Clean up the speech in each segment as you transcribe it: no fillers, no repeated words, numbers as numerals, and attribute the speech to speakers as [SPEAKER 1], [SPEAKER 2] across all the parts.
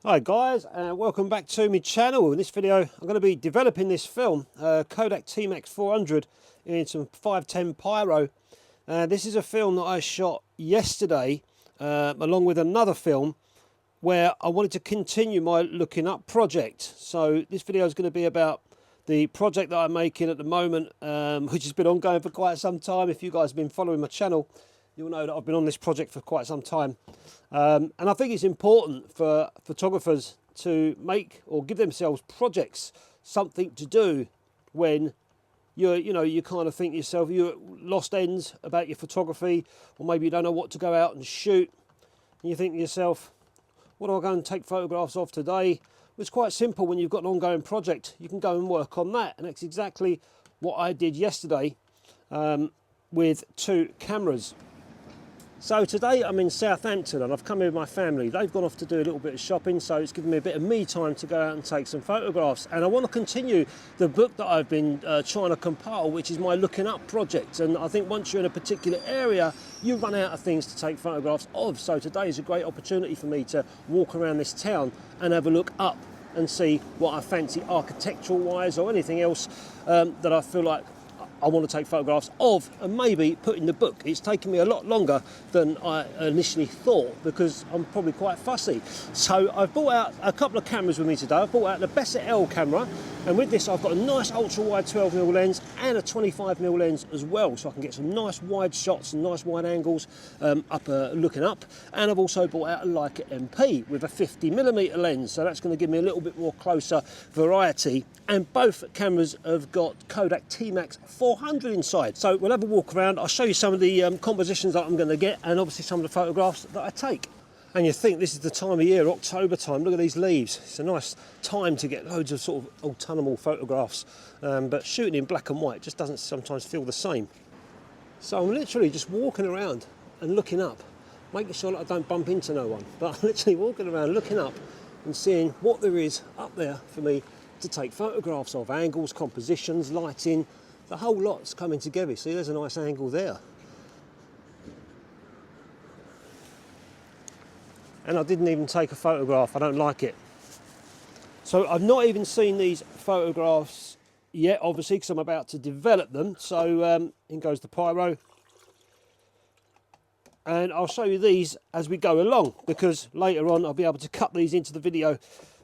[SPEAKER 1] Hi guys, and welcome back to my channel. In this video I'm going to be developing this film, Kodak Tmax 400 in some 510 Pyro. This is a film that I shot yesterday along with another film where I wanted to continue my looking up project. So this video is going to be about the project that I'm making at the moment, which has been ongoing for quite some time. If you guys have been following my channel, you'll know that I've been on this project for quite some time. And I think it's important for photographers to make or give themselves projects, something to do when you kind of think to yourself, you're at lost ends about your photography, or maybe you don't know what to go out and shoot. And you think to yourself, what am I going to take photographs of today? Well, it's quite simple when you've got an ongoing project. You can go and work on that. And that's exactly what I did yesterday with two cameras. So today I'm in Southampton and I've come here with my family. They've gone off to do a little bit of shopping, so it's given me a bit of me time to go out and take some photographs. And I want to continue the book that I've been trying to compile, which is my Looking Up project. And I think once you're in a particular area, you run out of things to take photographs of. So today is a great opportunity for me to walk around this town and have a look up and see what I fancy architectural wise or anything else that I feel like I want to take photographs of and maybe put in the book. It's taken me a lot longer than I initially thought because I'm probably quite fussy. So I've brought out a couple of cameras with me today. I've brought out the Bessa camera, and with this I've got a nice ultra wide 12mm lens and a 25mm lens as well, so I can get some nice wide shots and nice wide angles looking up. And I've also brought out a Leica MP with a 50mm lens, so that's going to give me a little bit more closer variety. And both cameras have got Kodak Tmax 400 inside. So we'll have a walk around. I'll show you some of the compositions that I'm going to get, and obviously some of the photographs that I take. And you think this is the time of year, October time. Look at these leaves. It's a nice time to get loads of sort of autumnal photographs. But shooting in black and white just doesn't sometimes feel the same. So I'm literally just walking around and looking up, making sure that I don't bump into no one. But I'm literally walking around looking up and seeing what there is up there for me to take photographs of. Angles, compositions, lighting, the whole lot's coming together. See, there's a nice angle there. And I didn't even take a photograph. I don't like it. So I've not even seen these photographs yet, obviously, because I'm about to develop them. So in goes the Pyro. And I'll show you these as we go along, because later on I'll be able to cut these into the video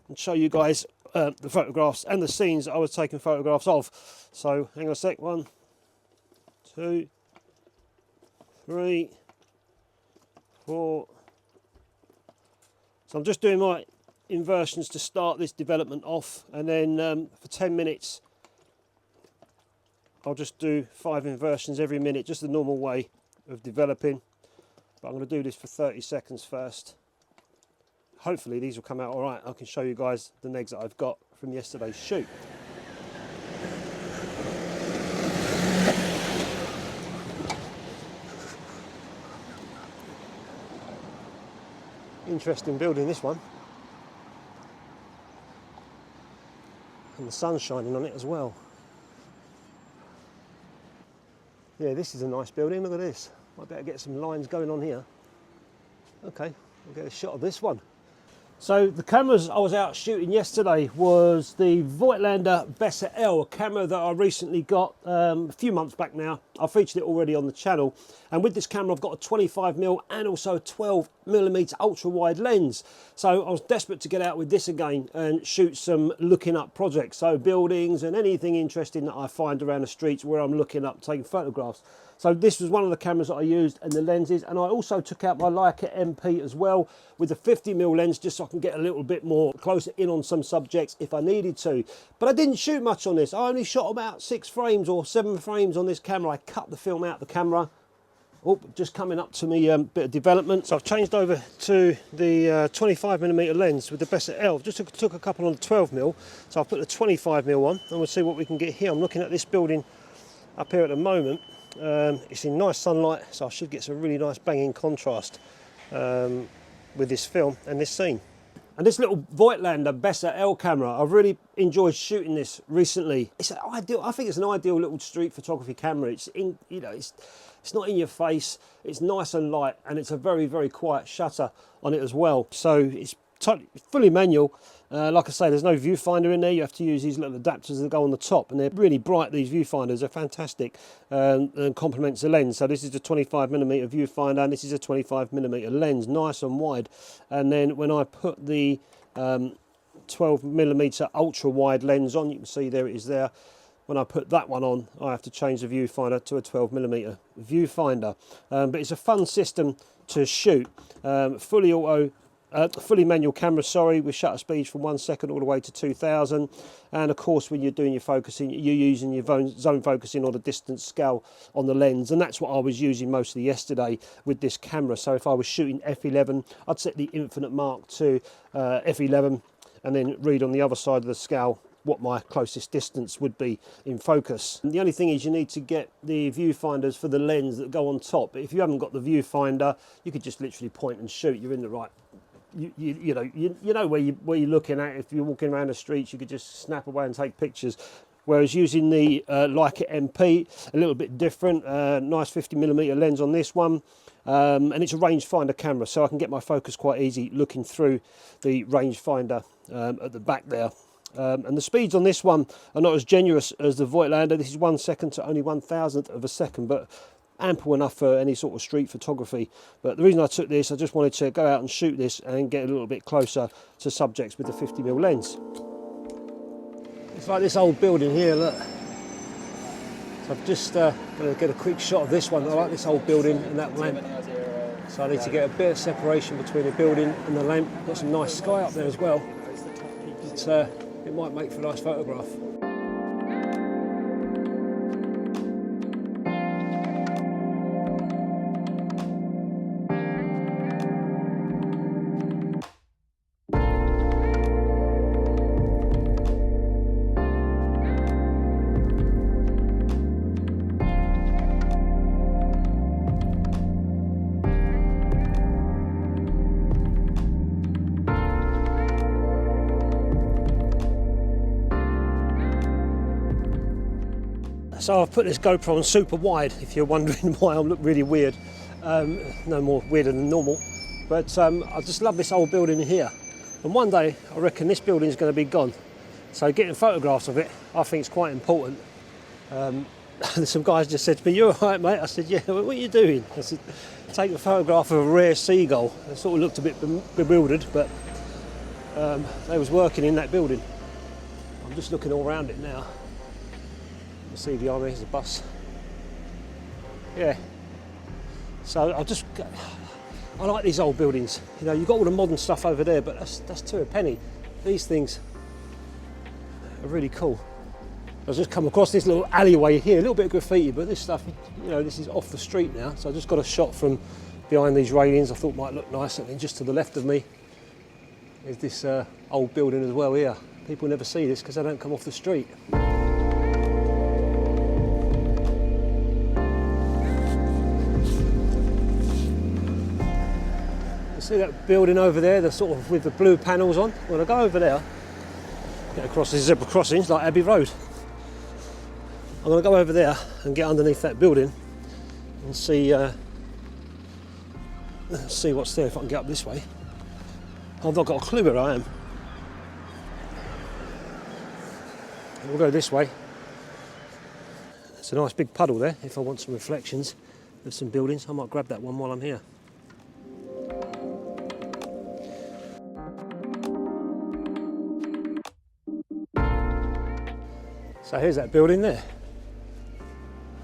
[SPEAKER 1] and show you guys the photographs and the scenes I was taking photographs of. So hang on a sec, 1, 2, 3, 4. So I'm just doing my inversions to start this development off, and then for 10 minutes I'll just do 5 inversions every minute, just the normal way of developing. But I'm going to do this for 30 seconds first. Hopefully these will come out all right. I can show you guys the negs that I've got from yesterday's shoot. Interesting building, this one. And the sun's shining on it as well. Yeah, this is a nice building. Look at this. Might better get some lines going on here. Okay, I'll get a shot of this one. So the cameras I was out shooting yesterday was the Voigtlander Bessa, a camera that I recently got a few months back now. I've featured it already on the channel. And with this camera I've got a 25mm and also a 12mm ultra wide lens. So I was desperate to get out with this again and shoot some looking up projects. So buildings and anything interesting that I find around the streets where I'm looking up, taking photographs. So this was one of the cameras that I used, and the lenses, and I also took out my Leica MP as well with the 50mm lens, just so I can get a little bit more closer in on some subjects if I needed to. But I didn't shoot much on this. I only shot about 6 frames or 7 frames on this camera. I cut the film out of the camera. Oh, just coming up to me bit of development. So I've changed over to the 25mm lens with the Bessa. Just took a couple on the 12mm. So I've put the 25mm on, and we'll see what we can get here. I'm looking at this building up here at the moment. It's in nice sunlight, so I should get some really nice banging contrast with this film and this scene. And this little Voigtlander Bessa camera, I've really enjoyed shooting this recently. It's an ideal, I think it's an ideal little street photography camera. It's in, you know, it's not in your face. It's nice and light, and it's a very, very quiet shutter on it as well. So it's fully manual. Like I say, there's no viewfinder in there. You have to use these little adapters that go on the top, and they're really bright, these viewfinders. They're fantastic, and complements the lens. So this is a 25mm viewfinder, and this is a 25mm lens, nice and wide. And then when I put the 12mm ultra wide lens on, you can see there it is there. When I put that one on, I have to change the viewfinder to a 12mm viewfinder. But it's a fun system to shoot. Fully manual camera, sorry, with shutter speeds from 1 second all the way to 2000. And of course, when you're doing your focusing, you're using your zone focusing or the distance scale on the lens. And that's what I was using mostly yesterday with this camera. So if I was shooting f11, I'd set the infinite mark to f11 and then read on the other side of the scale what my closest distance would be in focus. And the only thing is you need to get the viewfinders for the lens that go on top. But if you haven't got the viewfinder, you could just literally point and shoot. You're in the right, you know where you're looking at. If you're walking around the streets, you could just snap away and take pictures. Whereas using the Leica MP, a little bit different, nice 50mm lens on this one, and it's a rangefinder camera, so I can get my focus quite easy looking through the rangefinder at the back there. And the speeds on this one are not as generous as the Voigtlander. This is 1 second to only 1,000th of a second, but ample enough for any sort of street photography. But the reason I took this, I just wanted to go out and shoot this and get a little bit closer to subjects with the 50mm lens. It's like this old building here, look. So I've just going to get a quick shot of this one. I like this old building and that lamp. So I need to get a bit of separation between the building and the lamp. Got some nice sky up there as well. It might make for a nice photograph. So I've put this GoPro on super wide, if you're wondering why I look really weird. No more weirder than normal. But I just love this old building here. And one day, I reckon this building is going to be gone. So getting photographs of it, I think is quite important. Some guys just said to me, "You're all right, mate?" I said, "Yeah, what are you doing?" I said, "Take a photograph of a rare seagull." I sort of looked a bit bewildered, but they was working in that building. I'm just looking all around it now. See behind me, there's a bus. Yeah. So I like these old buildings. You know, you've got all the modern stuff over there, but that's two a penny. These things are really cool. I've just come across this little alleyway here, a little bit of graffiti, but this stuff, you know, this is off the street now. So I just got a shot from behind these railings I thought might look nice. And then just to the left of me is this old building as well here. People never see this because they don't come off the street. See that building over there, the sort of with the blue panels on? When I go over there, get across the zebra crossings like Abbey Road. I'm going to go over there and get underneath that building and see what's there if I can get up this way. I've not got a clue where I am. We'll go this way. It's a nice big puddle there. If I want some reflections of some buildings, I might grab that one while I'm here. So here's that building there.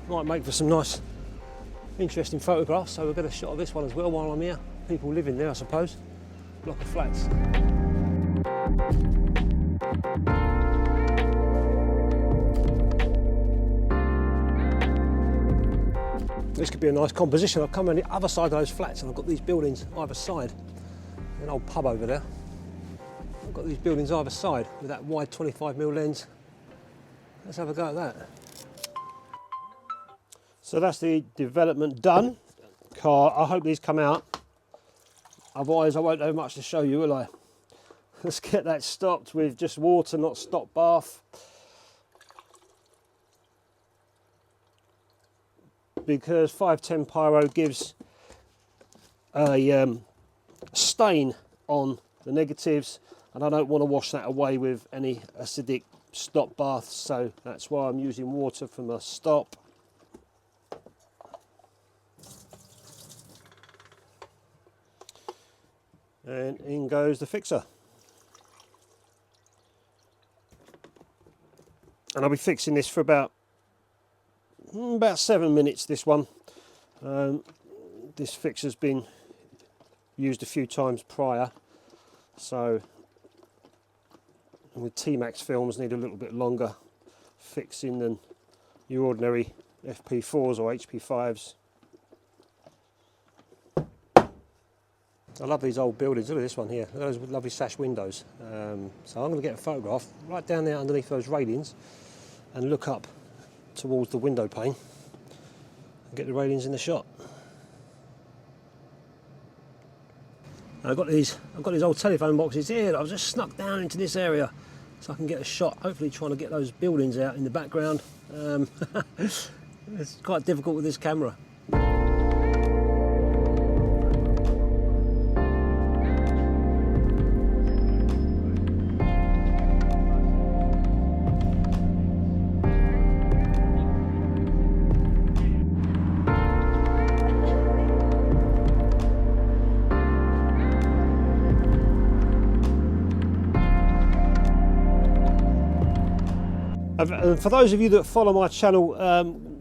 [SPEAKER 1] Might make for some nice, interesting photographs. So we'll get a shot of this one as well while I'm here. People living there, I suppose. Block of flats. This could be a nice composition. I've come on the other side of those flats and I've got these buildings either side. An old pub over there. I've got these buildings either side with that wide 25mm lens. Let's have a go at that. So that's the development done. I hope these come out. Otherwise I won't have much to show you, will I? Let's get that stopped with just water, not stop bath. Because 510 Pyro gives a stain on the negatives, and I don't want to wash that away with any acidic stop baths, so that's why I'm using water from a stop. And in goes the fixer. And I'll be fixing this for about 7 minutes, this one. This fixer's been used a few times prior, so with Tmax films need a little bit longer fixing than your ordinary FP4s or HP5s. I love these old buildings. Look at this one here. Look at those lovely sash windows. So I'm going to get a photograph right down there underneath those railings and look up towards the window pane and get the railings in the shot. I've got these old telephone boxes here that I've just snuck down into this area so I can get a shot, hopefully trying to get those buildings out in the background. It's quite difficult with this camera. And for those of you that follow my channel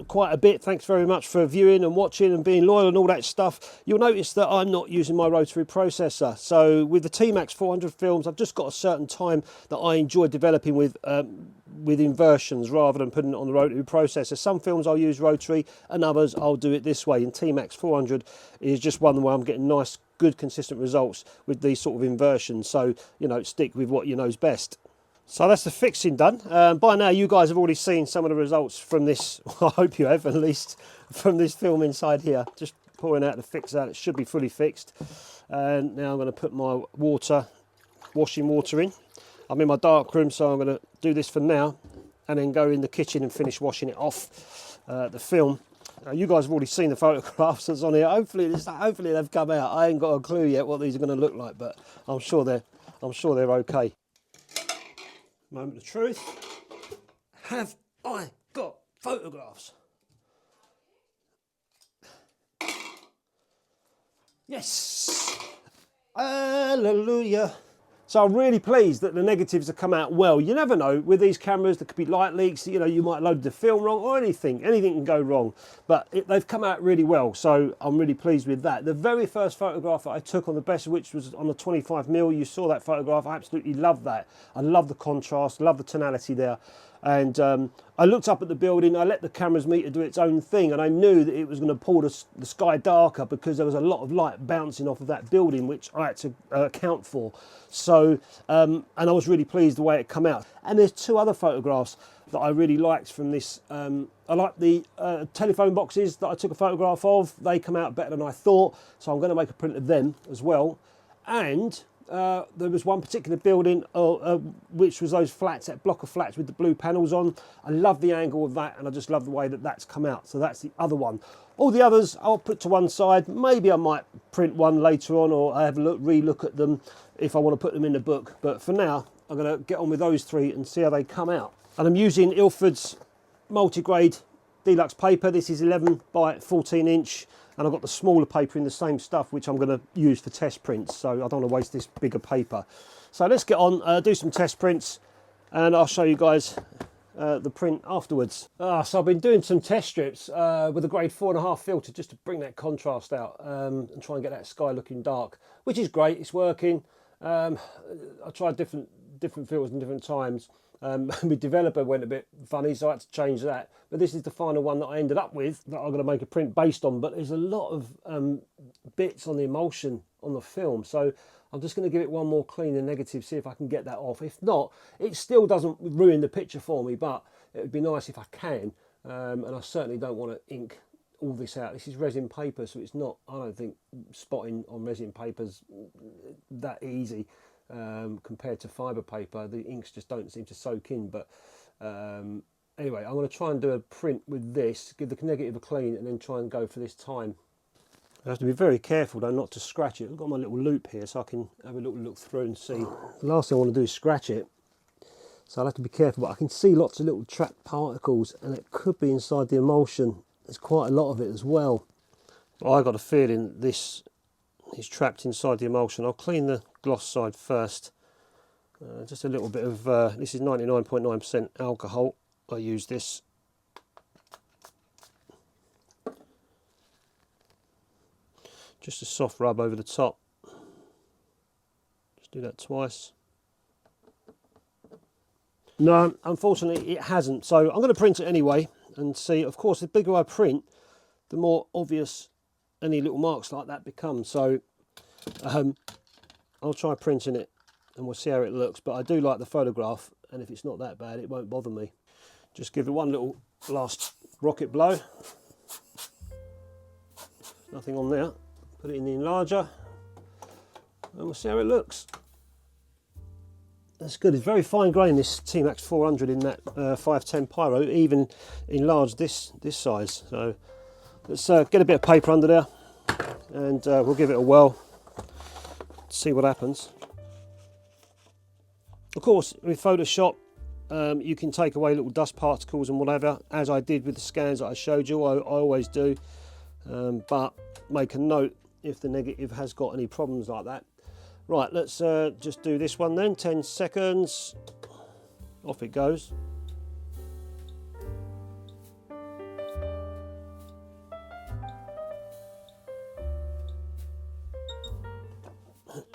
[SPEAKER 1] quite a bit, thanks very much for viewing and watching and being loyal and all that stuff. You'll notice that I'm not using my rotary processor. So with the Tmax 400 films, I've just got a certain time that I enjoy developing with inversions rather than putting it on the rotary processor. Some films I'll use rotary and others I'll do it this way. And Tmax 400 is just one where I'm getting nice, good, consistent results with these sort of inversions. So, you know, stick with what you know's best. So that's the fixing done. By now you guys have already seen some of the results from this, I hope you have at least, from this film inside here. Just pouring out the fix out, it should be fully fixed. And now I'm going to put my washing water in. I'm in my dark room, so I'm going to do this for now and then go in the kitchen and finish washing it off the film. You guys have already seen the photographs that's on here. Hopefully they've come out. I ain't got a clue yet what these are going to look like, but I'm sure they're okay. Moment of truth. Have I got photographs? Yes! Hallelujah! So I'm really pleased that the negatives have come out well. You never know, with these cameras there could be light leaks, you know, you might load the film wrong or anything can go wrong. But they've come out really well, so I'm really pleased with that. The very first photograph that I took on the Bessa, which was on the 25mm, you saw that photograph, I absolutely love that. I love the contrast, love the tonality there. And I looked up at the building, I let the camera's meter do its own thing, and I knew that it was going to pull the sky darker because there was a lot of light bouncing off of that building, which I had to account for. So, and I was really pleased the way it came out. And there's two other photographs that I really liked from this. I like the telephone boxes that I took a photograph of. They come out better than I thought, so I'm going to make a print of them as well. And there was one particular building which was those flats, that block of flats with the blue panels on. I love the angle of that, and I just love the way that that's come out. So that's the other one. All the others I'll put to one side. Maybe I might print one later on, or I have a re-look at them if I want to put them in the book. But for now, I'm going to get on with those three and see how they come out. And I'm using Ilford's multi-grade deluxe paper. This is 11 by 14 inch. And I've got the smaller paper in the same stuff, which I'm going to use for test prints. So I don't want to waste this bigger paper. So let's get on, do some test prints, and I'll show you guys the print afterwards. So I've been doing some test strips with a grade 4.5 filter just to bring that contrast out and try and get that sky looking dark, which is great. It's working. I tried different filters and different times. My developer went a bit funny, so I had to change that. But this is the final one that I ended up with that I'm going to make a print based on. But there's a lot of bits on the emulsion on the film, so I'm just going to give it one more clean and negative, see if I can get that off. If not, it still doesn't ruin the picture for me, but it would be nice if I can. And I certainly don't want to ink all this out. This is resin paper, so it's not, I don't think, spotting on resin paper's that easy. Compared to fibre paper, the inks just don't seem to soak in. But anyway, I'm going to try and do a print with this, give the negative a clean, and then try and go for this time. I have to be very careful though not to scratch it. I've got my little loop here so I can have a little look through and see. The last thing I want to do is scratch it, so I'll have to be careful, but I can see lots of little trapped particles and it could be inside the emulsion. There's quite a lot of it as well. But I got a feeling this is trapped inside the emulsion. I'll clean the gloss side first. Just a little bit of, this is 99.9% alcohol. I use this. Just a soft rub over the top. Just do that twice. No, unfortunately it hasn't. So I'm going to print it anyway and see. Of course, the bigger I print, the more obvious any little marks like that become. So I'll try printing it and we'll see how it looks. But I do like the photograph, and if it's not that bad, it won't bother me. Just give it one little last rocket blow. Nothing on there. Put it in the enlarger and we'll see how it looks. That's good. It's very fine grain, this Tmax 400 in that 510 Pyro, even enlarged this size. So let's get a bit of paper under there and we'll give it a whirl, see what happens. Of course, with Photoshop, you can take away little dust particles and whatever, as I did with the scans that I showed you. I always do, but make a note if the negative has got any problems like that. Right, let's just do this one then. 10 seconds. Off it goes.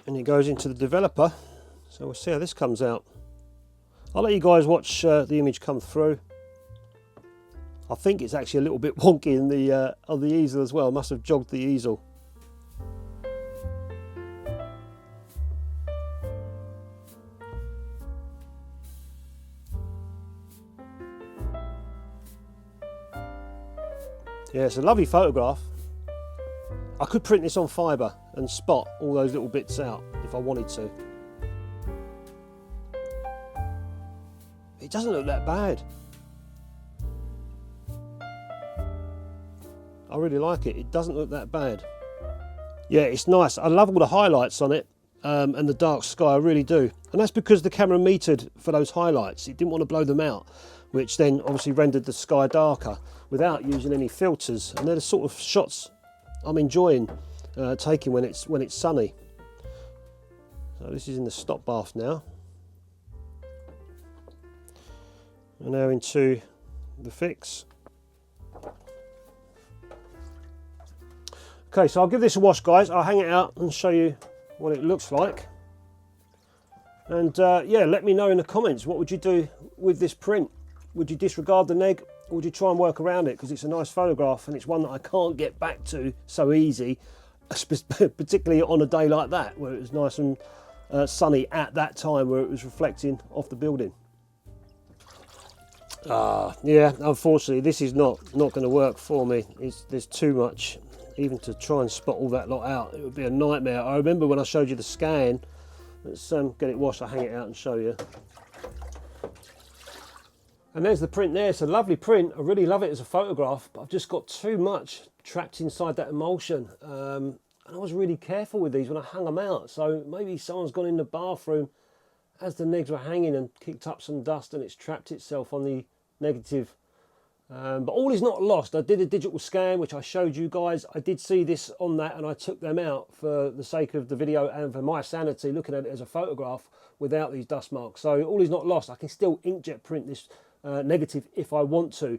[SPEAKER 1] And it goes into the developer. So we'll see how this comes out. I'll let you guys watch the image come through. I think it's actually a little bit wonky in the on the easel as well. I must have jogged the easel. Yeah, it's a lovely photograph. I could print this on fibre and spot all those little bits out if I wanted to. It doesn't look that bad. I really like it. It doesn't look that bad. Yeah, it's nice. I love all the highlights on it and the dark sky, I really do. And that's because the camera metered for those highlights. It didn't want to blow them out, which then obviously rendered the sky darker without using any filters. And they're the sort of shots I'm enjoying taking when it's sunny. So this is in the stop bath now. We're now into the fix. Okay, so I'll give this a wash, guys. I'll hang it out and show you what it looks like. And yeah, let me know in the comments, what would you do with this print? Would you disregard the neg, or would you try and work around it? Because it's a nice photograph and it's one that I can't get back to so easy, particularly on a day like that, where it was nice and sunny at that time, where it was reflecting off the building. Yeah, unfortunately, this is not going to work for me. There's too much. Even to try and spot all that lot out, it would be a nightmare. I remember when I showed you the scan. Let's get it washed. I'll hang it out and show you. And there's the print there. It's a lovely print. I really love it as a photograph, but I've just got too much trapped inside that emulsion. And I was really careful with these when I hung them out. So maybe someone's gone in the bathroom as the negs were hanging and kicked up some dust, and it's trapped itself on the negative. But all is not lost. I did a digital scan, which I showed you guys. I did see this on that, and I took them out for the sake of the video and for my sanity, looking at it as a photograph without these dust marks. So all is not lost. I can still inkjet print this negative if I want to,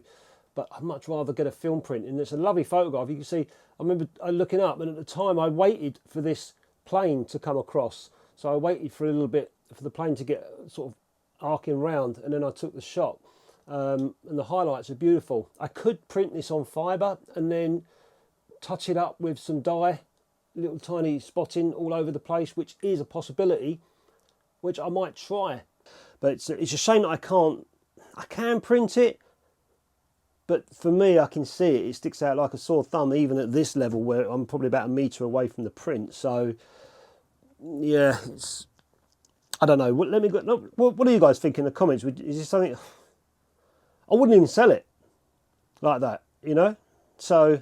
[SPEAKER 1] but I'd much rather get a film print. And it's a lovely photograph. You can see, I remember looking up, and at the time I waited for this plane to come across. So I waited for a little bit for the plane to get sort of arcing round, and then I took the shot. And the highlights are beautiful. I could print this on fibre and then touch it up with some dye, little tiny spotting all over the place, which is a possibility, which I might try. But it's a shame that I can't. I can print it, but for me, I can see it. It sticks out like a sore thumb, even at this level where I'm probably about a metre away from the print. So yeah, I don't know. Let me go. What do you guys think in the comments? Is this something? I wouldn't even sell it like that, you know? So,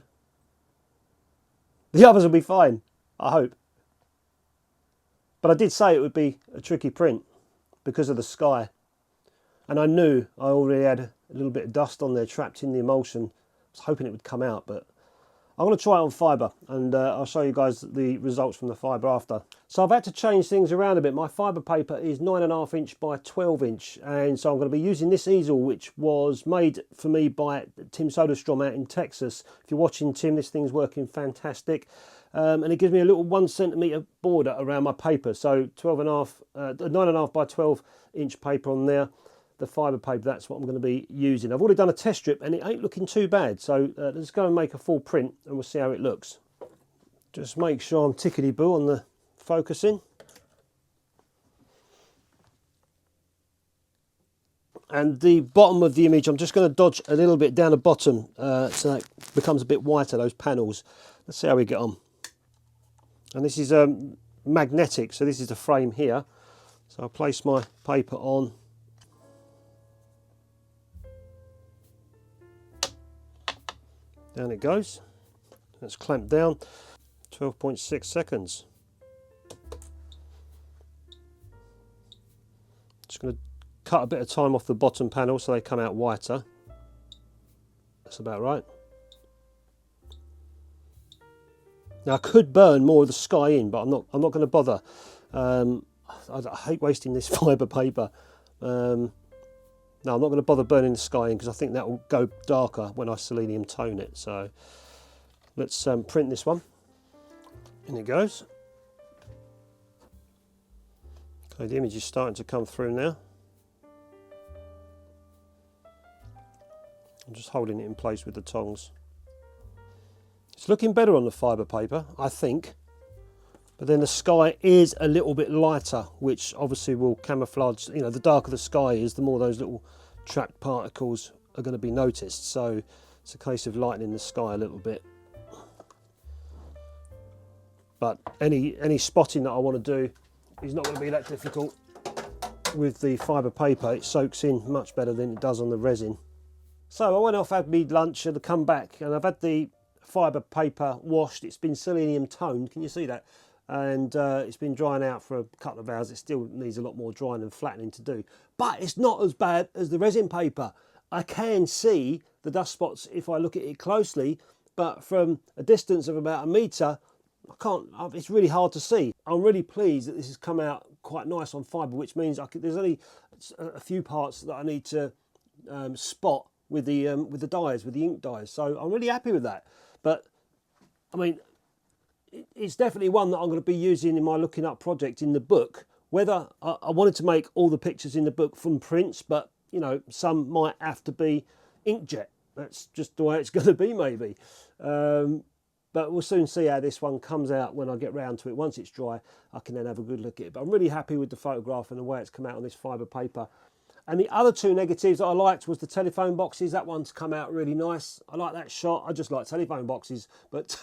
[SPEAKER 1] The others will be fine, I hope. But I did say it would be a tricky print because of the sky. And I knew I already had a little bit of dust on there trapped in the emulsion. I was hoping it would come out, but I'm going to try it on fibre, and I'll show you guys the results from the fibre after. So I've had to change things around a bit. My fibre paper is 9.5 inch by 12 inch, and so I'm going to be using this easel, which was made for me by Tim Soderstrom out in Texas. If you're watching, Tim, this thing's working fantastic. And it gives me a little 1 centimetre border around my paper. So 9.5 by 12 inch paper on there. The fibre paper, that's what I'm going to be using. I've already done a test strip and it ain't looking too bad. So let's go and make a full print and we'll see how it looks. Just make sure I'm tickety-boo on the focusing. And the bottom of the image, I'm just going to dodge a little bit down the bottom so that becomes a bit whiter, those panels. Let's see how we get on. And this is magnetic, so this is the frame here. So I'll place my paper on. Down it goes. Let's clamp down. 12.6 seconds. Just going to cut a bit of time off the bottom panel so they come out whiter. That's about right. Now I could burn more of the sky in, but I'm not going to bother. I hate wasting this fibre paper. No, I'm not going to bother burning the sky in because I think that will go darker when I selenium tone it. So let's print this one. In it goes. Okay, the image is starting to come through now. I'm just holding it in place with the tongs. It's looking better on the fibre paper, I think. But then the sky is a little bit lighter, which obviously will camouflage. You know, the darker the sky is, the more those little trapped particles are going to be noticed. So it's a case of lightening the sky a little bit. But any spotting that I want to do is not going to be that difficult with the fibre paper. It soaks in much better than it does on the resin. So I went off, had me lunch, and I come back, and I've had the fibre paper washed. It's been selenium toned. Can you see that? And it's been drying out for a couple of hours. It still needs a lot more drying and flattening to do, but it's not as bad as the resin paper. I can see the dust spots if I look at it closely, but from a distance of about 1 metre, I can't. It's really hard to see. I'm really pleased that this has come out quite nice on fibre, which means there's only a few parts that I need to spot with the dyes, with the ink dyes. So I'm really happy with that. But I mean, it's definitely one that I'm going to be using in my looking up project in the book. Whether I wanted to make all the pictures in the book from prints, but you know, some might have to be inkjet. That's just the way it's going to be, maybe. But we'll soon see how this one comes out when I get round to it. Once it's dry, I can then have a good look at it. But I'm really happy with the photograph and the way it's come out on this fibre paper. And the other two negatives that I liked was the telephone boxes. That one's come out really nice. I like that shot. I just like telephone boxes. But,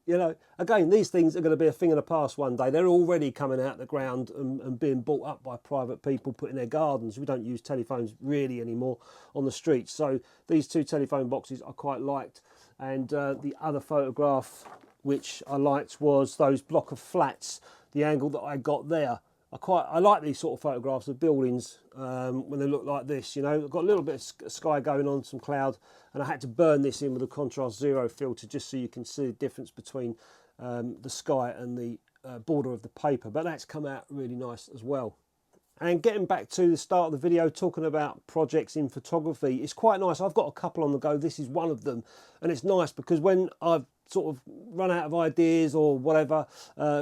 [SPEAKER 1] you know, again, these things are going to be a thing of the past one day. They're already coming out the ground and being bought up by private people, put in their gardens. We don't use telephones really anymore on the streets. So these two telephone boxes I quite liked. And the other photograph which I liked was those block of flats, the angle that I got there. I like these sort of photographs of buildings when they look like this, you know. I've got a little bit of sky going on, some cloud, and I had to burn this in with a contrast 0 filter just so you can see the difference between the sky and the border of the paper. But that's come out really nice as well. And getting back to the start of the video, talking about projects in photography, it's quite nice. I've got a couple on the go. This is one of them. And it's nice because when I've sort of run out of ideas or whatever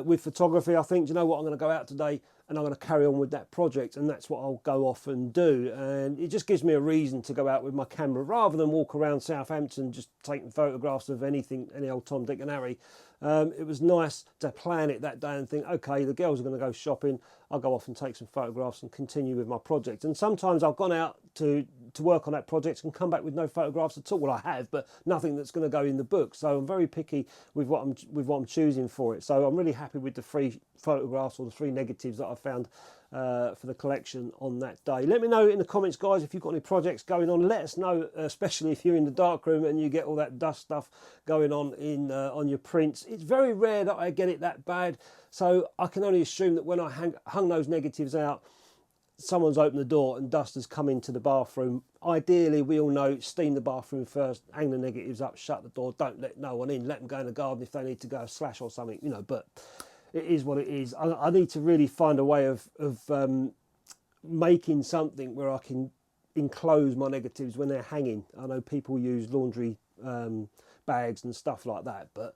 [SPEAKER 1] with photography, I think, you know what, I'm going to go out today and I'm going to carry on with that project, and that's what I'll go off and do. And it just gives me a reason to go out with my camera rather than walk around Southampton just taking photographs of anything, any old Tom, Dick and Harry. It was nice to plan it that day and think, okay, the girls are going to go shopping, I'll go off and take some photographs and continue with my project. And sometimes I've gone out to work on that project and come back with no photographs at all. Well, I have, but nothing that's going to go in the book. So I'm very picky with what I'm choosing for it. So I'm really happy with the 3 photographs or the 3 negatives that I found for the collection on that day. Let me know in the comments, guys, if you've got any projects going on. Let us know, especially if you're in the darkroom and you get all that dust stuff going on in on your prints. It's very rare that I get it that bad, so I can only assume that when I hung those negatives out, someone's opened the door and dust has come into the bathroom. Ideally, we all know, steam the bathroom first, hang the negatives up, shut the door, don't let no one in, let them go in the garden if they need to go slash or something, you know, but it is what it is. I need to really find a way of making something where I can enclose my negatives when they're hanging. I know people use laundry bags and stuff like that, but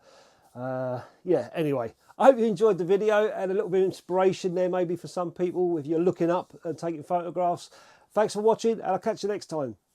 [SPEAKER 1] yeah, anyway, I hope you enjoyed the video and a little bit of inspiration there maybe for some people if you're looking up and taking photographs. Thanks for watching, and I'll catch you next time.